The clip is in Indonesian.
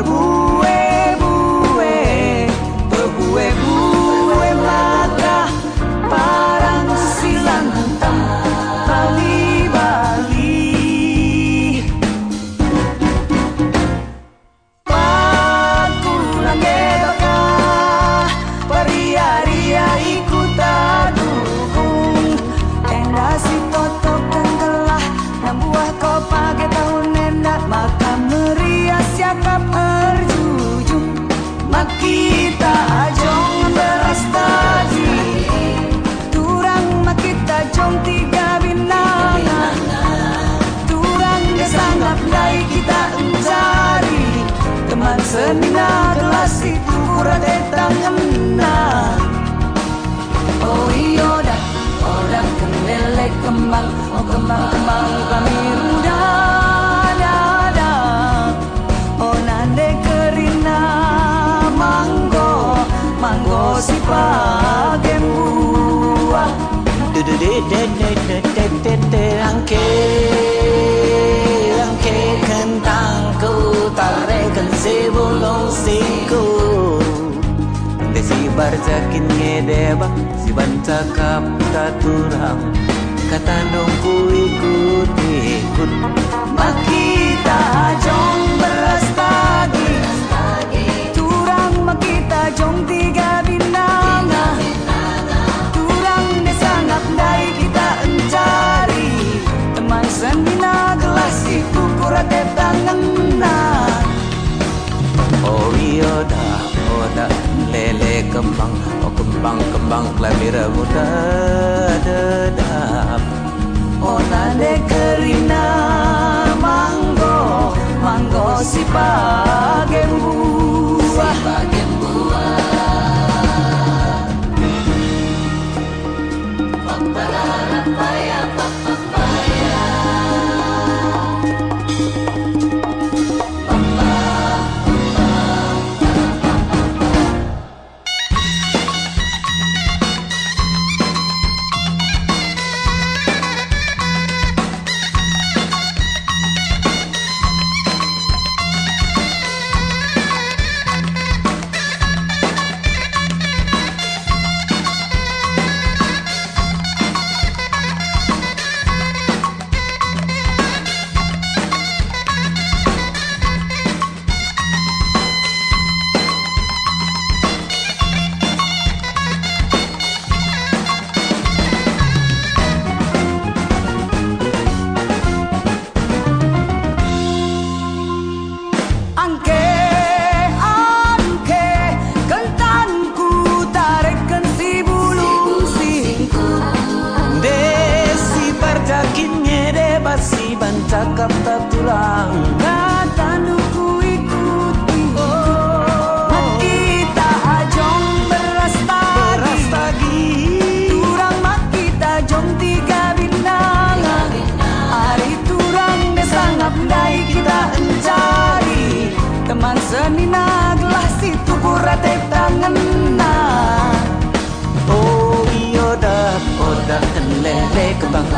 berbue-bue, berbue-bue maka parang silang hitam Bali-Bali. Pakulang gedaka Paria-ria ikut dukung Tenda si totok tenggelah Dan buah kau pakai tahun nenek Maka meriah siapa berjujung Mak kita ajong beras tadi Turang mak kita jong tiga binangan Turang dia sangat baik kita mencari Teman semina gelas itu kurate tanganna Oh iyo dah, orang kendele kembang Oh kembang-kembang kami rudada Oh nande kerina manggo Manggo si pagen buah Rangke kentangku tarekan sebelum siku Desi barjakin ngedeba si bancakap taturang Kata nungku ikut-ikut Mak kita jong beras tadi Turang mak kita jong tiga binangan Turang dia sangat dai kita encari Teman semina gelas itu kurate tanganna Oh iya dah, oh dah lele kembang Oh kembang-kembang kelabira muda dedap Oh nade kerina manggo Manggo si pagen buah Si bancakap tak tulang Kata nuku ikuti Mak kita ajong beras tagi Turang mak kita jong tiga binangan Hari turang dia sangat dai kita encari Teman senina gelas itu kurate tanganna Oh iyo dah, oh dah lele kembang